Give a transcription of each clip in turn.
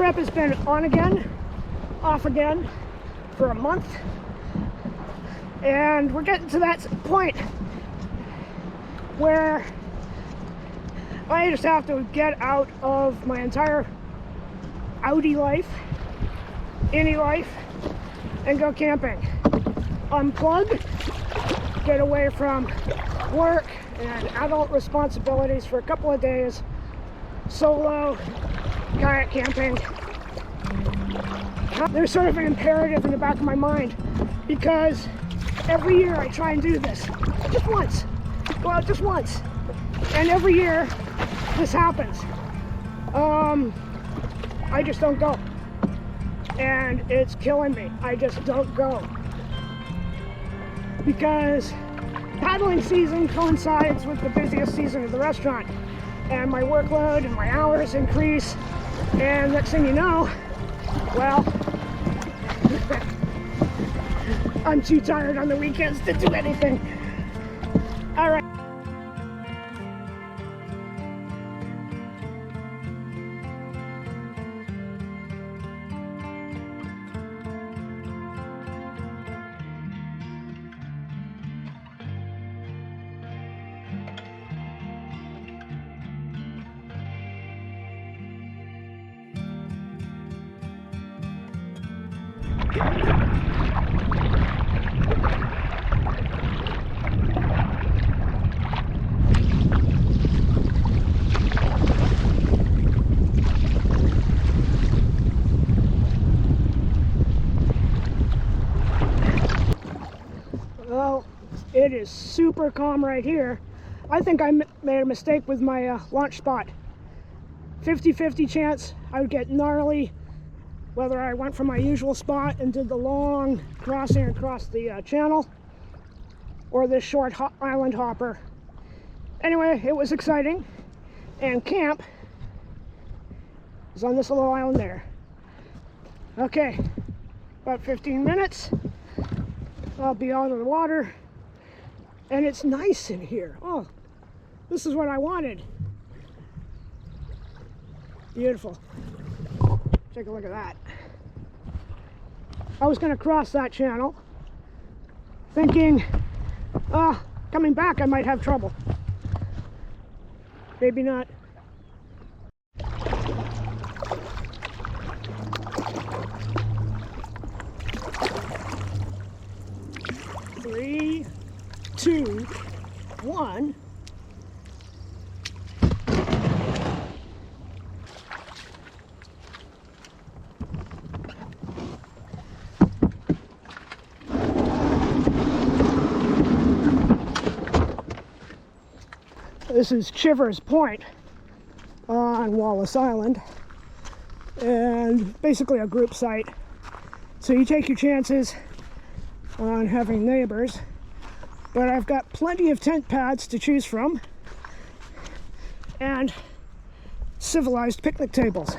trip has been on again, off again for a month. And we're getting to that point where I just have to get out of my entire outie life, innie life, and go camping. Unplug, get away from work and adult responsibilities for a couple of days, solo kayak camping. There's sort of an imperative in the back of my mind because every year I try and do this just once, go out just once, and every year this happens. I just don't go, and it's killing me. I just don't go because paddling season coincides with the busiest season of the restaurant, and my workload and my hours increase, and next thing you know, well, I'm too tired on the weekends to do anything. All right. Well, it is super calm right here. I think I made a mistake with my launch spot. 50-50 chance I would get gnarly whether I went from my usual spot and did the long crossing across the channel or this short island hopper. Anyway, it was exciting, and camp is on this little island there. Okay, about 15 minutes. I'll be out of the water, and it's nice in here. Oh, this is what I wanted. Beautiful. Take a look at that. I was going to cross that channel, thinking, coming back I might have trouble. Maybe not. Three, two, one. This is Chivers Point on Wallace Island, and basically a group site. So you take your chances on having neighbors, but I've got plenty of tent pads to choose from and civilized picnic tables.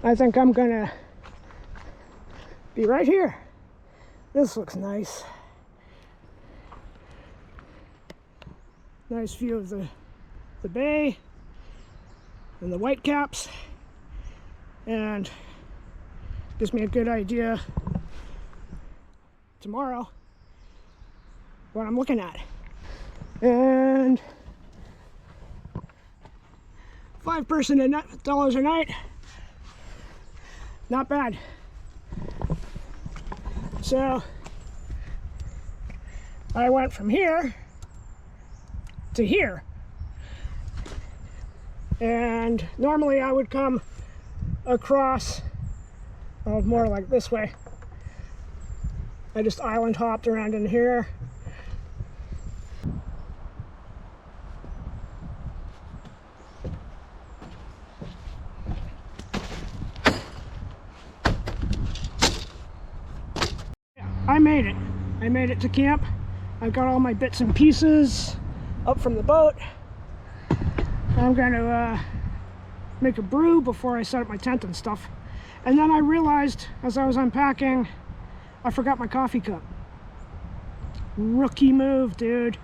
I think I'm gonna be right here. This looks nice. Nice view of the bay and the whitecaps, and gives me a good idea tomorrow what I'm looking at. And $5 a night, not bad. So I went from here to here, and normally I would come across more like this way. I just island hopped around in here. I made it. I made it to camp. I got all my bits and pieces up from the boat. I'm going to make a brew before I set up my tent and stuff. And then I realized as I was unpacking, I forgot my coffee cup. Rookie move, dude.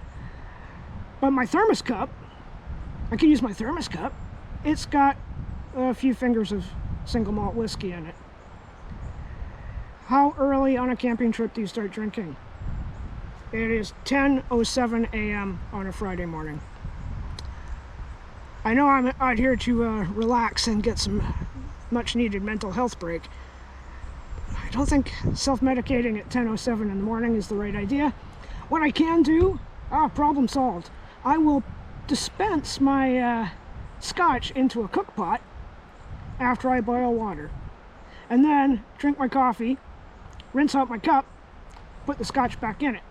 But my thermos cup, I can use my thermos cup. It's got a few fingers of single malt whiskey in it. How early on a camping trip do you start drinking? It is 10:07 a.m. on a Friday morning. I know I'm out here to relax and get some much needed mental health break. I don't think self-medicating at 10:07 in the morning is the right idea. What I can do, problem solved. I will dispense my scotch into a cook pot after I boil water. And then drink my coffee, rinse out my cup, put the scotch back in it.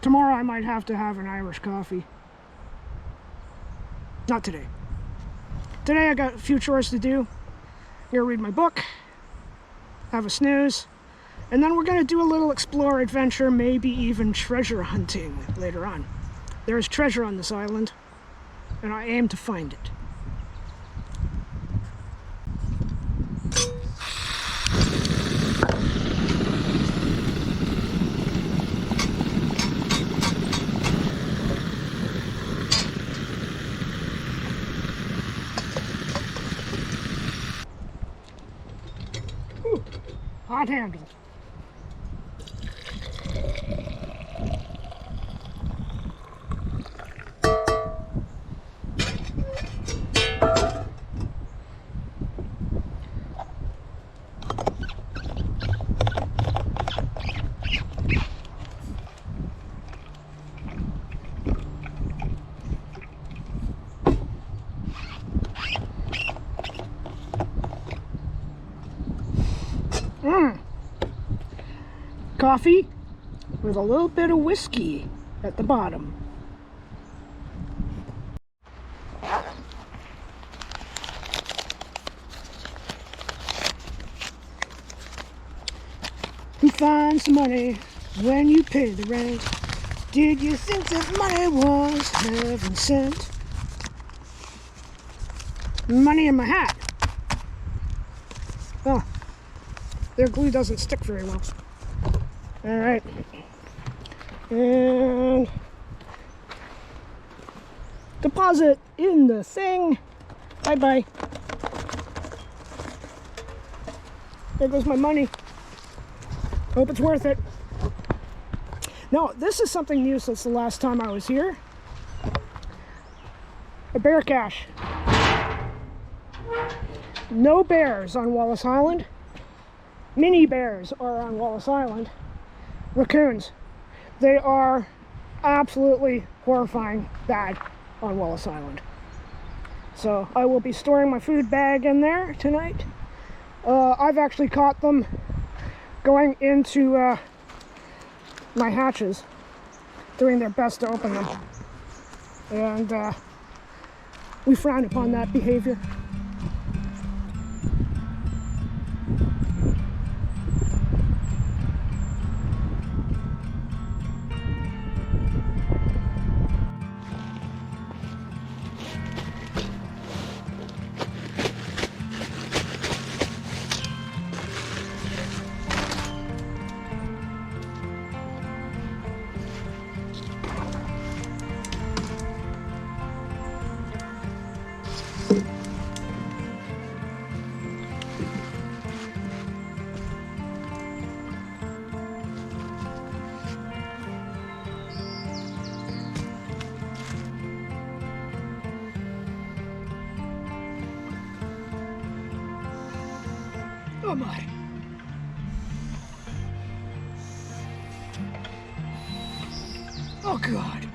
Tomorrow I might have to have an Irish coffee. Not today. Today I got a few chores to do. Gonna read my book, have a snooze, and then we're gonna do a little explore adventure, maybe even treasure hunting later on. There's treasure on this island, and I aim to find it. Hot handle. Coffee with a little bit of whiskey at the bottom. Who finds the money when you pay the rent? Did you think that money was heaven sent? Money in my hat. Oh, their glue doesn't stick very well. All right, and deposit in the thing. Bye-bye. There goes my money. Hope it's worth it. Now, this is something new since the last time I was here. A bear cache. No bears on Wallace Island. Mini bears are on Wallace Island. Raccoons. They are absolutely horrifying bad on Wallace Island. So I will be storing my food bag in there tonight. I've actually caught them going into my hatches, doing their best to open them. And we frown upon that behavior. Oh my. Oh God.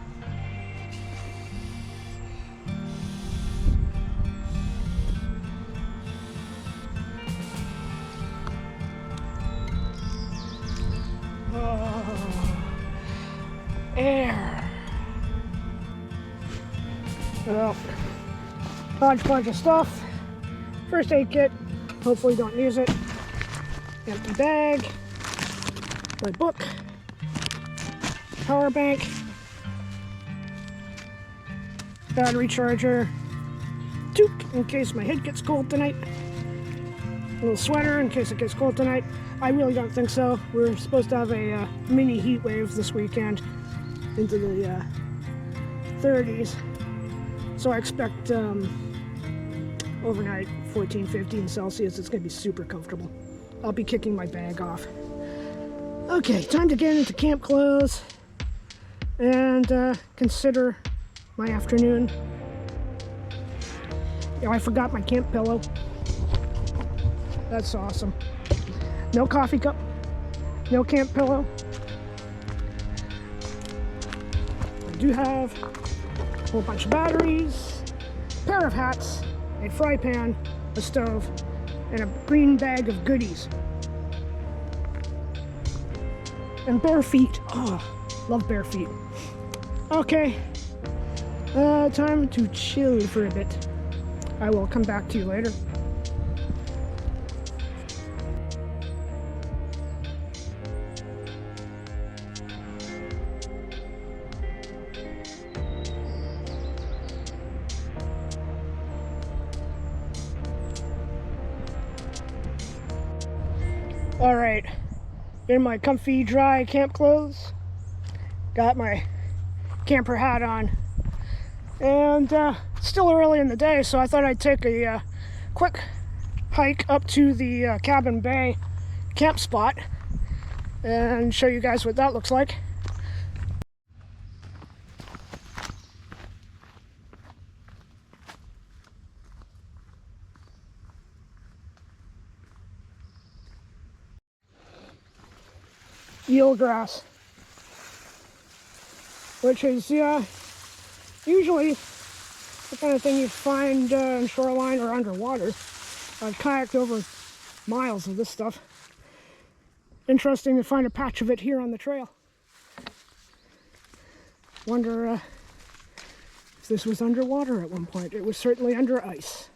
Oh, air. Well, hodgepodge of stuff. First aid kit. Hopefully don't use it. Empty bag. My book. Power bank. Battery charger. Toque in case my head gets cold tonight. A little sweater in case it gets cold tonight. I really don't think so. We're supposed to have a mini heat wave this weekend into the 30s. So I expect overnight, 14, 15 Celsius. It's gonna be super comfortable. I'll be kicking my bag off. Okay, time to get into camp clothes and consider my afternoon. Oh, I forgot my camp pillow. That's awesome. No coffee cup, no camp pillow. I do have a whole bunch of batteries, a pair of hats, a fry pan, a stove, and a green bag of goodies. And bare feet. Oh, love bare feet. Okay, time to chill for a bit. I will come back to you later. All right, in my comfy, dry camp clothes, got my camper hat on, and still early in the day, so I thought I'd take a quick hike up to the Cabin Bay camp spot and show you guys what that looks like. Eelgrass, which is usually the kind of thing you find in Shoreline or underwater. I've kayaked over miles of this stuff. Interesting to find a patch of it here on the trail. Wonder if this was underwater at one point. It was certainly under ice.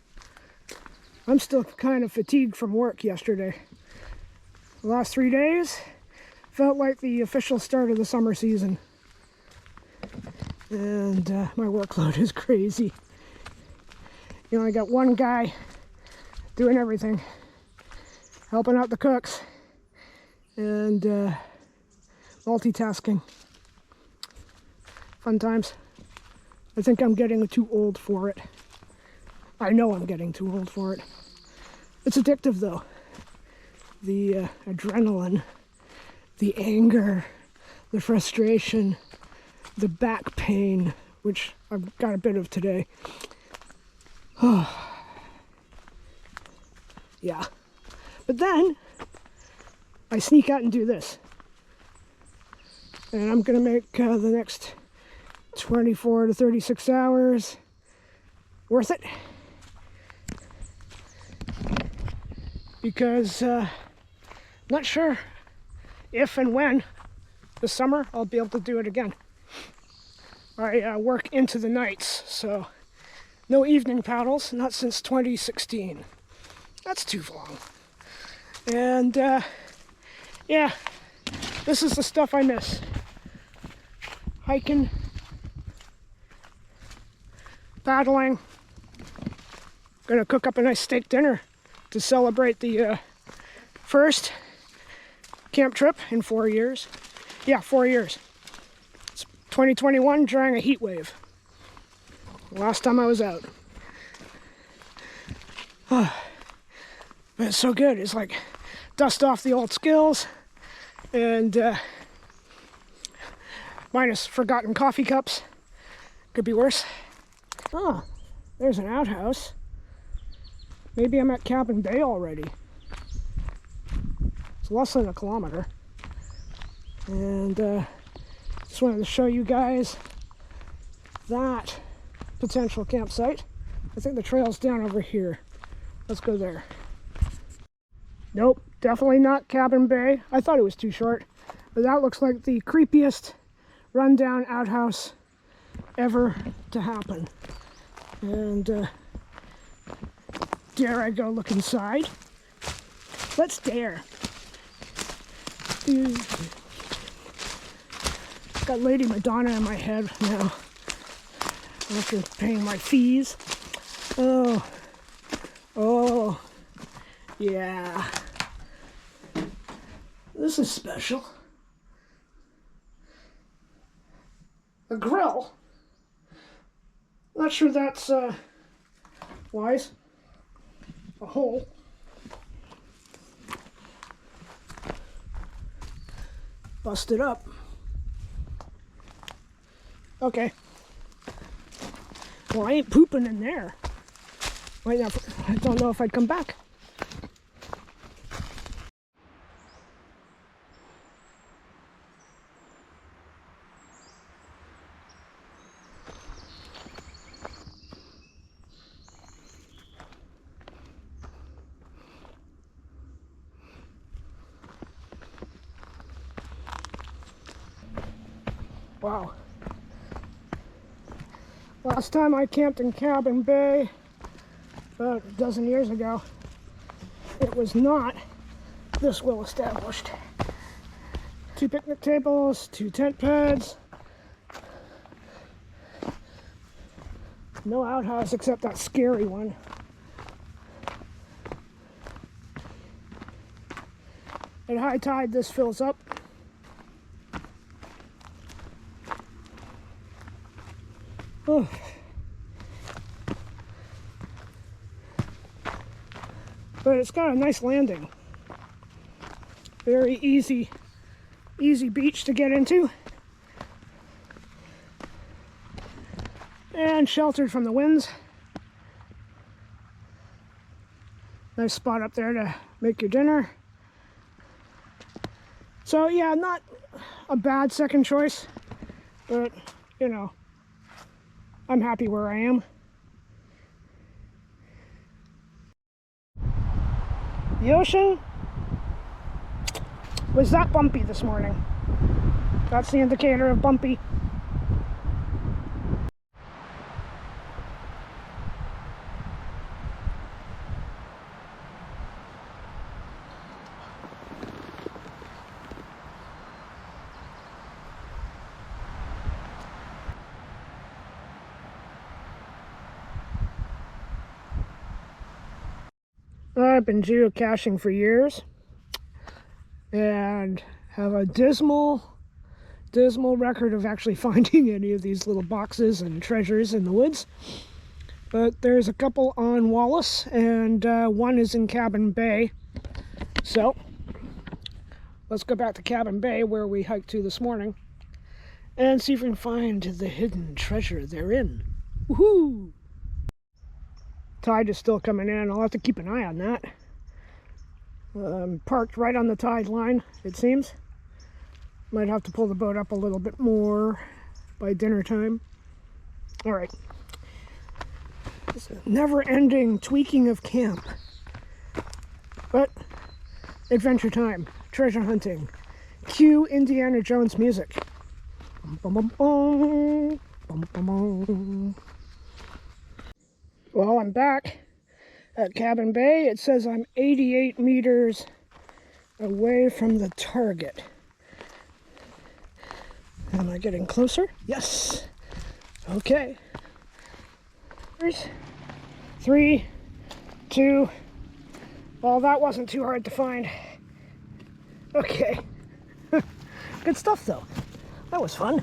I'm still kind of fatigued from work yesterday. The last 3 days felt like the official start of the summer season. And my workload is crazy. You know, I got one guy doing everything, helping out the cooks, and multitasking. Fun times. I think I'm getting too old for it. I know I'm getting too old for it. It's addictive though. The adrenaline, the anger, the frustration, the back pain, which I've got a bit of today. Yeah. But then I sneak out and do this. And I'm gonna make the next 24 to 36 hours worth it. Because not sure if and when this summer I'll be able to do it again. I work into the nights, so no evening paddles, not since 2016. That's too long. And yeah, this is the stuff I miss. Hiking, paddling. Gonna cook up a nice steak dinner to celebrate the first camp trip in 4 years. Yeah, 4 years. It's 2021 during a heat wave. Last time I was out. But it's so good. It's like dust off the old skills and minus forgotten coffee cups. Could be worse. Oh, there's an outhouse. Maybe I'm at Cabin Bay already. It's less than a kilometer. And just wanted to show you guys that potential campsite. I think the trail's down over here. Let's go there. Nope, definitely not Cabin Bay. I thought it was too short, but that looks like the creepiest rundown outhouse ever to happen. And dare I go look inside? Let's dare. Got Lady Madonna in my head now after paying my fees. Oh, yeah. This is special. A grill. Not sure that's wise. a hole. Bust it up. Okay. Well, I ain't pooping in there. Right now, I don't know if I'd come back. Wow. Last time I camped in Cabin Bay, about a dozen years ago, it was not this well established. 2 picnic tables, 2 tent pads, no outhouse except that scary one. At high tide, this fills up. Oh. But it's got a nice landing. Very easy beach to get into. And sheltered from the winds. Nice spot up there to make your dinner. So yeah, not a bad second choice, but you know, I'm happy where I am. The ocean was that bumpy this morning. That's the indicator of bumpy. I've been geocaching for years and have a dismal record of actually finding any of these little boxes and treasures in the woods. But there's a couple on Wallace and one is in Cabin Bay. So let's go back to Cabin Bay where we hiked to this morning and see if we can find the hidden treasure therein. Woohoo! Tide is still coming in. I'll have to keep an eye on that. Parked right on the tide line, it seems. Might have to pull the boat up a little bit more by dinner time. All right. It's a never-ending tweaking of camp. But adventure time, treasure hunting. Cue Indiana Jones music. Bum, bum, bum, bum, bum, bum. Well, I'm back at Cabin Bay. It says I'm 88 meters away from the target. Am I getting closer? Yes. Okay. Here's 3, 2. Well, that wasn't too hard to find. Okay. Good stuff, though. That was fun.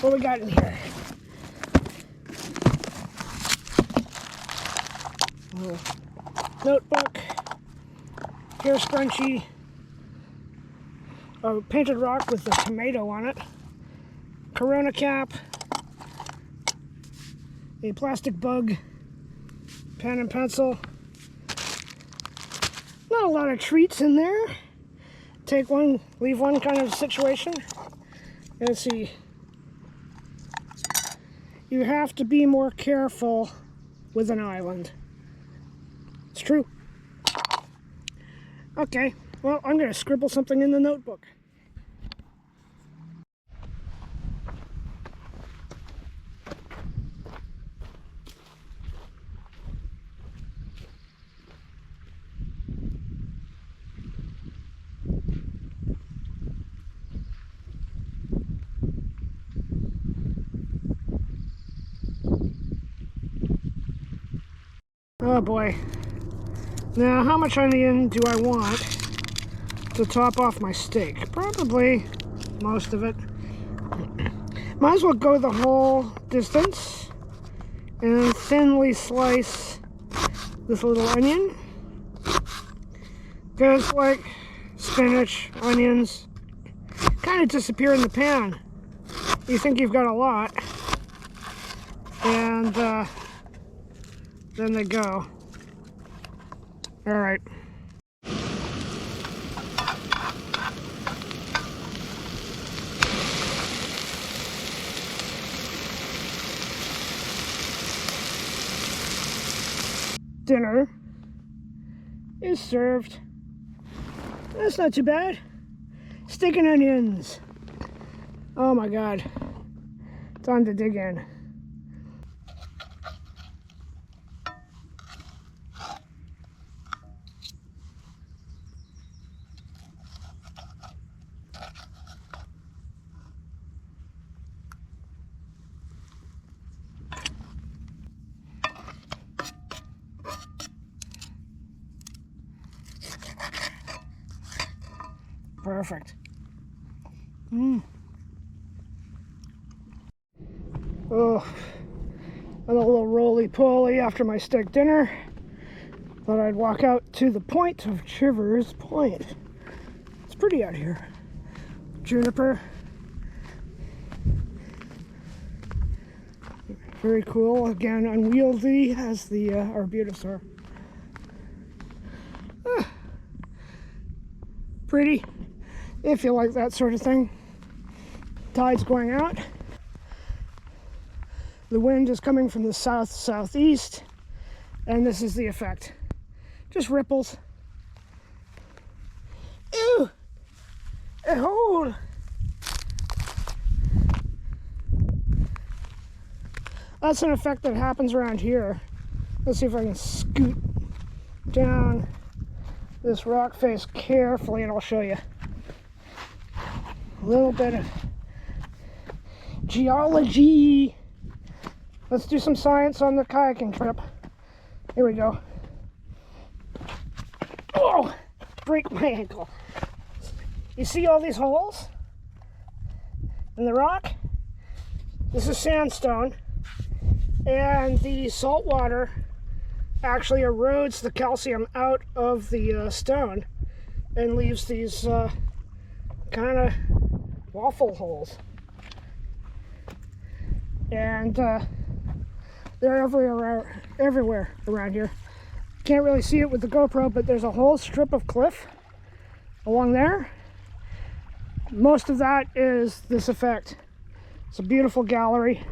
What we got in here? Notebook, hair scrunchie, a painted rock with a tomato on it, Corona cap, a plastic bug, pen and pencil. Not a lot of treats in there. Take one, leave one kind of situation. Let's see. You have to be more careful with an island. It's true. Okay, well, I'm going to scribble something in the notebook. Oh boy. Now, how much onion do I want to top off my steak? Probably most of it. Might as well go the whole distance and thinly slice this little onion. Because like spinach, onions, kind of disappear in the pan. You think you've got a lot, and then they go. All right. Dinner is served. That's not too bad. Steak and onions. Oh my God. Time to dig in. Perfect. Oh, and a little roly-poly after my steak dinner. Thought I'd walk out to the point of Chivers Point. It's pretty out here. Juniper. Very cool. Again, unwieldy as the arbutus are. Pretty, if you like that sort of thing. Tide's going out. The wind is coming from the south-southeast, and this is the effect. Just ripples. Ew! A hole! That's an effect that happens around here. Let's see if I can scoot down this rock face carefully and I'll show you. A little bit of geology. Let's do some science on the kayaking trip. Here we go. Oh! Break my ankle. You see all these holes in the rock? This is sandstone, and the salt water actually erodes the calcium out of the stone and leaves these kind of waffle holes. And they're everywhere around here. Can't really see it with the GoPro, but there's a whole strip of cliff along there. Most of that is this effect. It's a beautiful gallery.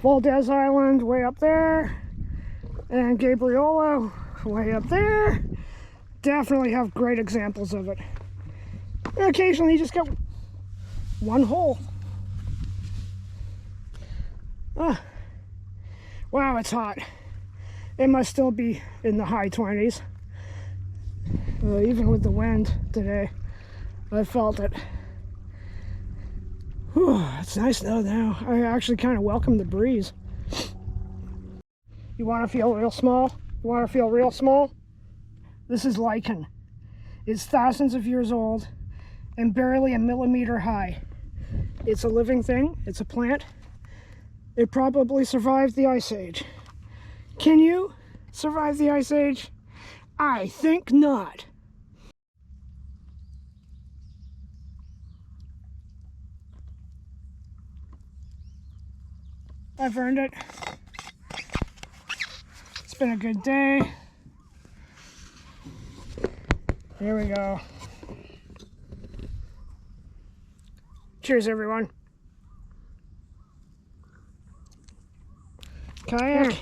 Wallace Island way up there, and Gabriola way up there. Definitely have great examples of it. And occasionally you just get one hole. Wow, it's hot. It must still be in the high 20s. Even with the wind today, I felt it. Whew, it's nice though now. I actually kind of welcome the breeze. You want to feel real small? You want to feel real small? This is lichen. It's thousands of years old and barely a millimeter high. It's a living thing. It's a plant. It probably survived the Ice Age. Can you survive the Ice Age? I think not. I've earned it. It's been a good day. Here we go. Cheers, everyone. Kayak,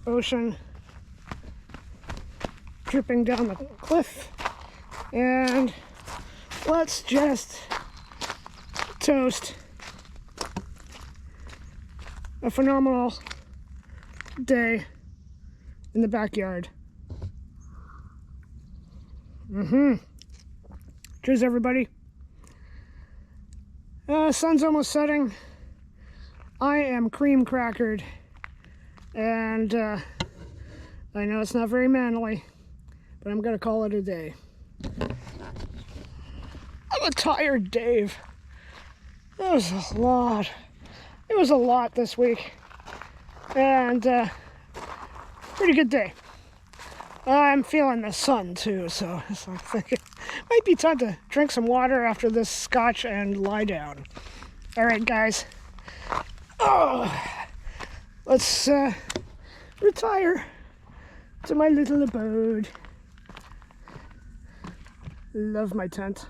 ocean, dripping down the cliff, and let's just toast a phenomenal day in the backyard. Cheers, everybody. Sun's almost setting. I am cream crackered, and I know it's not very manly, but I'm gonna call it a day. I'm a tired Dave. It was a lot. It was a lot this week. and pretty good day. I'm feeling the sun too, so it's like thinking might be time to drink some water after this scotch and lie down. All right, guys. Oh, let's retire to my little abode. Love my tent.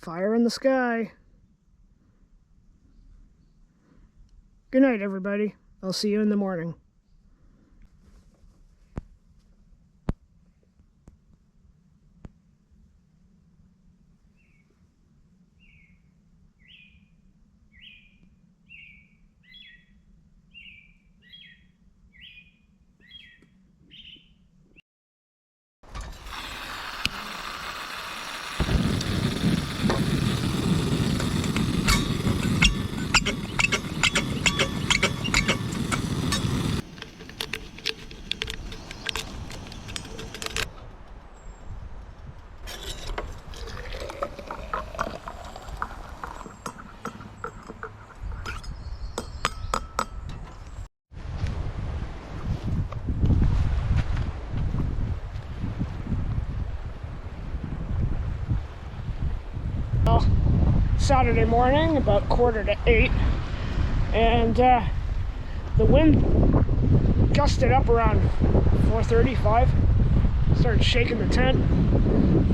Fire in the sky. Good night, everybody. I'll see you in the morning. Saturday morning, about 7:45, and the wind gusted up around 4:35. Started shaking the tent.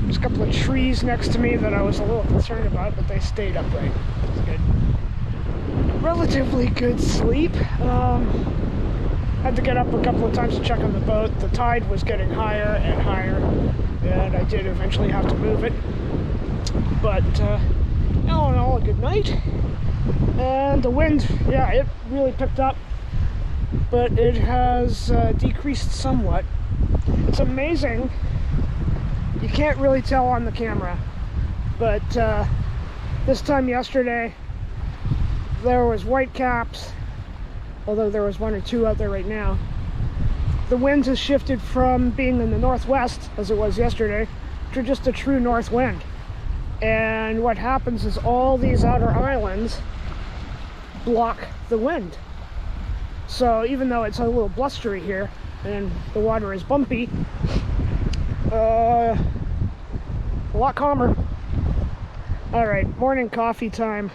There's a couple of trees next to me that I was a little concerned about, but they stayed upright. It's good. Relatively good sleep. Had to get up a couple of times to check on the boat. The tide was getting higher and higher, and I did eventually have to move it. But all in all, a good night. And the wind, yeah, it really picked up, but it has decreased somewhat. It's amazing. You can't really tell on the camera, but this time yesterday there was white caps, although there was one or two out there right now. The wind has shifted from being in the northwest, as it was yesterday, to just a true north wind. And what happens is all these outer islands block the wind. So even though it's a little blustery here and the water is bumpy, a lot calmer. All right, morning coffee time.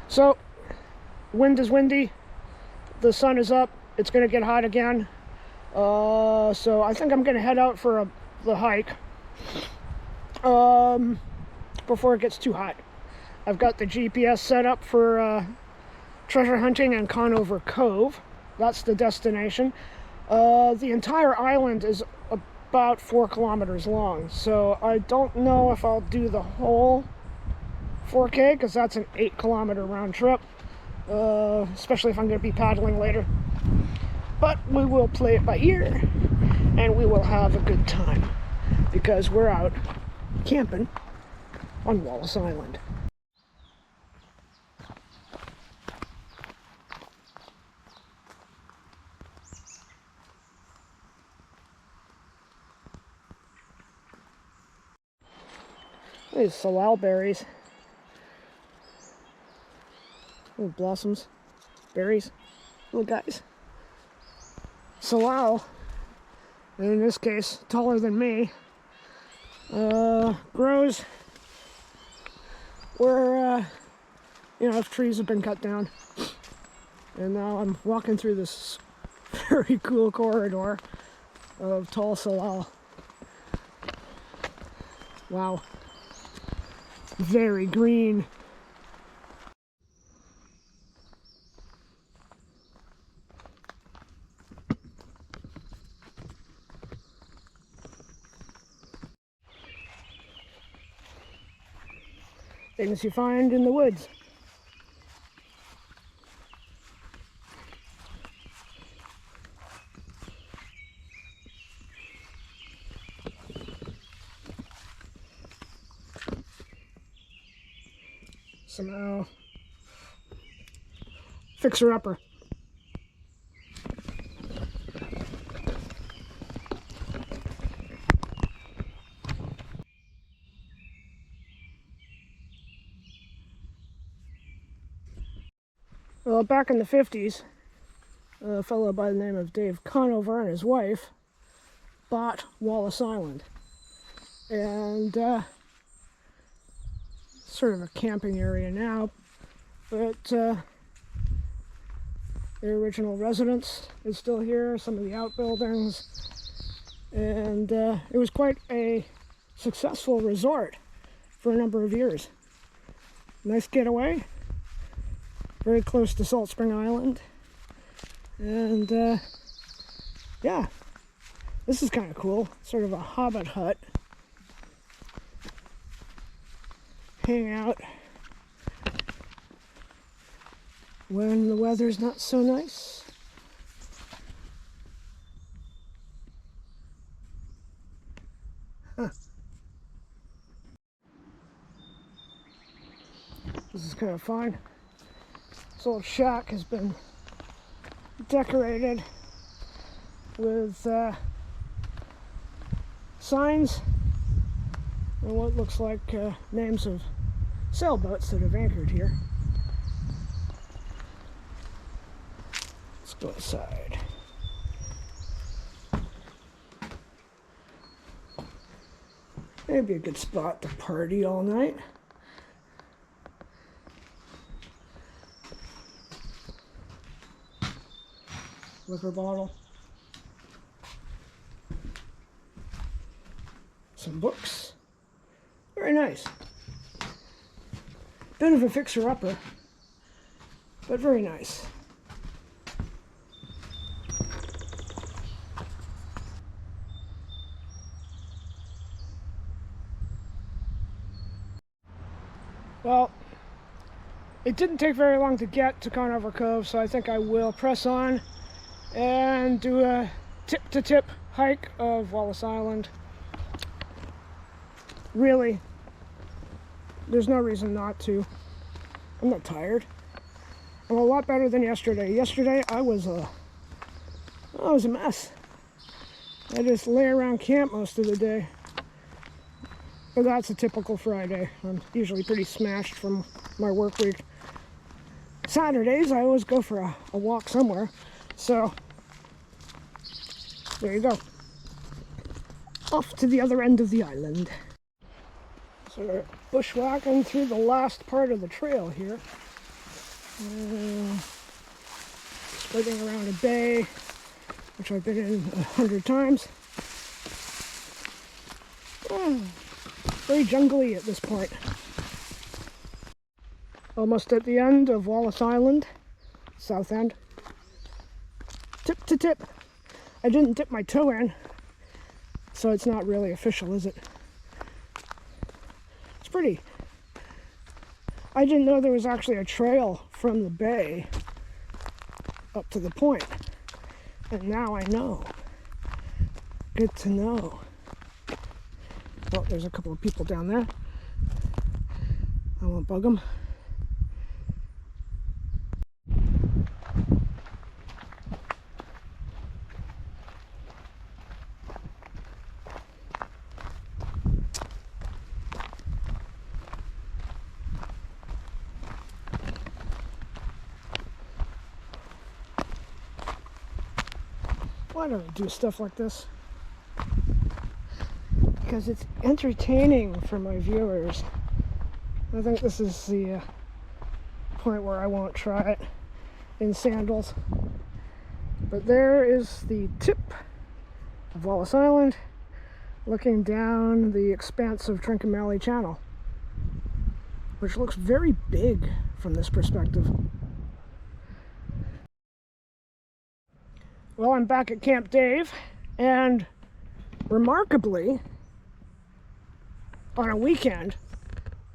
So, wind is windy, the sun is up, it's going to get hot again. So I think I'm going to head out for the hike before it gets too hot. I've got the GPS set up for treasure hunting in Conover Cove. That's the destination. The entire island is about 4 kilometers long, so I don't know if I'll do the whole 4K, because that's an 8-kilometer round trip, especially if I'm going to be paddling later. But we will play it by ear, and we will have a good time, because we're out camping on Wallace Island. These salal berries. Little blossoms, berries, little guys. Salal, in this case, taller than me, grows where, if trees have been cut down. And now I'm walking through this very cool corridor of tall salal. Wow. Very green. Things you find in the woods. Somehow fixer-upper. Well, back in the 50s, a fellow by the name of Dave Conover and his wife bought Wallace Island. And sort of a camping area now, but their original residence is still here, some of the outbuildings, and it was quite a successful resort for a number of years. Nice getaway, very close to Salt Spring Island, and yeah, this is kind of cool, sort of a hobbit hut. Hang out when the weather's not so nice. Huh. This is kind of fun. This old shack has been decorated with signs and what looks like names of sailboats that have anchored here. Let's go inside. Maybe a good spot to party all night. Liquor bottle. Some books. Very nice. Bit of a fixer-upper, but very nice. Well, it didn't take very long to get to Conover Cove, so I think I will press on and do a tip-to-tip hike of Wallace Island. Really, there's no reason not to. I'm not tired. I'm a lot better than yesterday. Yesterday I was a mess. I just lay around camp most of the day. But that's a typical Friday. I'm usually pretty smashed from my work week. Saturdays I always go for a walk somewhere. So there you go. Off to the other end of the island. So we're bushwhacking through the last part of the trail here. Splitting around a bay, which I've been in 100 times. Very jungly at this point. Almost at the end of Wallace Island, south end. Tip to tip. I didn't dip my toe in, so it's not really official, is it? It's pretty. I didn't know there was actually a trail from the bay up to the point, and now I know. Good to know. Oh, there's a couple of people down there. I won't bug them. Why do I do stuff like this? Because it's entertaining for my viewers. I think this is the point where I won't try it in sandals. But there is the tip of Wallace Island, looking down the expanse of Trincomalee Channel, which looks very big from this perspective. Well, I'm back at Camp Dave, and remarkably, on a weekend,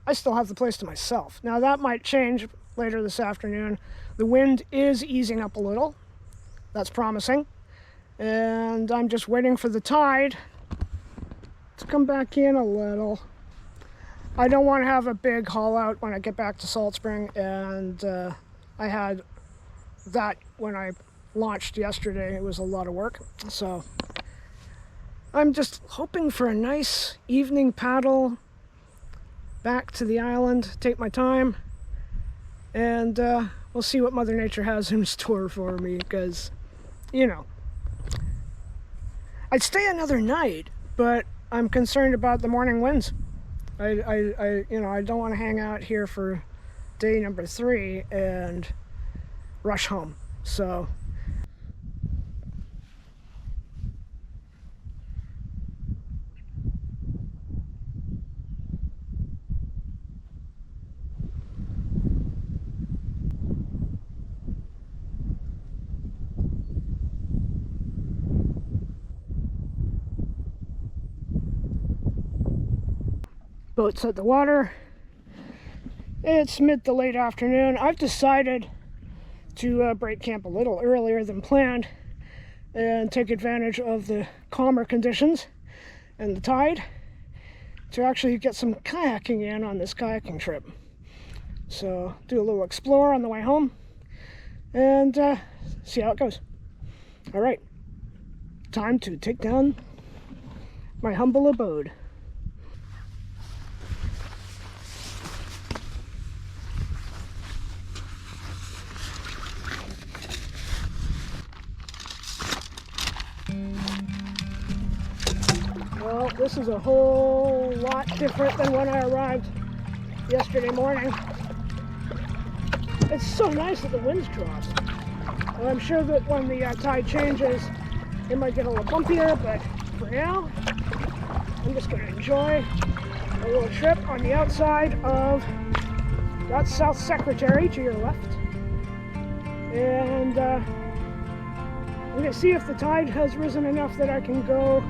I still have the place to myself. Now that might change later this afternoon. The wind is easing up a little. That's promising. And I'm just waiting for the tide to come back in a little. I don't want to have a big haul out when I get back to Salt Spring, and I had that when I launched yesterday. It was a lot of work. So I'm just hoping for a nice evening paddle back to the island, take my time, and we'll see what Mother Nature has in store for me, because, you know, I'd stay another night, but I'm concerned about the morning winds. I don't want to hang out here for day number 3 and rush home. So boats at the water. It's mid to late afternoon. I've decided to break camp a little earlier than planned and take advantage of the calmer conditions and the tide to actually get some kayaking in on this kayaking trip. So do a little explore on the way home and see how it goes. All right, time to take down my humble abode. Well, this is a whole lot different than when I arrived yesterday morning. It's so nice that the wind's dropped. And I'm sure that when the tide changes, it might get a little bumpier, but for now, I'm just going to enjoy a little trip on the outside of, that's South Secretary to your left. And I'm going to see if the tide has risen enough that I can go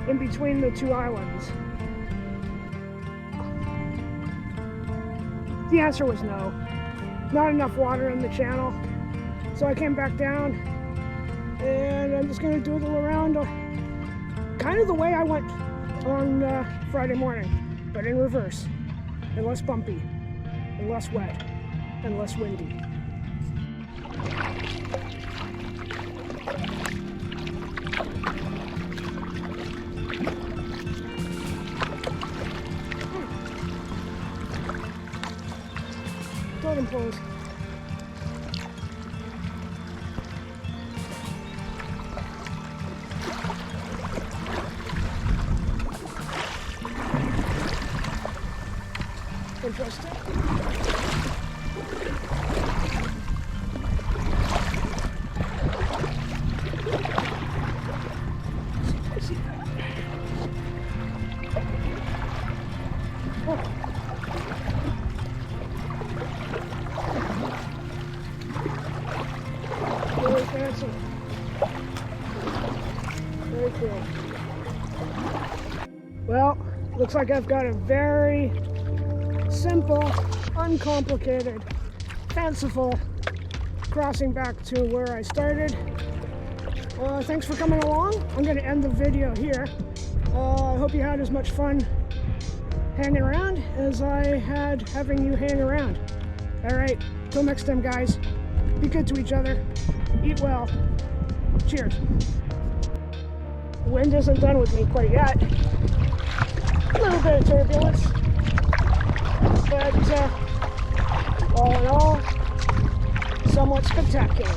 in between the two islands. The answer was no. Not enough water in the channel. So I came back down, and I'm just going to doodle around kind of the way I went on Friday morning, but in reverse, and less bumpy, and less wet, and less windy. Totem poles. Interesting. I see that. Oh. Really fancy. Very cool. Well, looks like I've got a very simple, uncomplicated, fanciful crossing back to where I started. Thanks for coming along. I'm going to end the video here. I hope you had as much fun hanging around as I had having you hang around. Alright, till next time guys, be good to each other, eat well, cheers. The wind isn't done with me quite yet. A little bit of turbulence. But all in all, somewhat spectacular.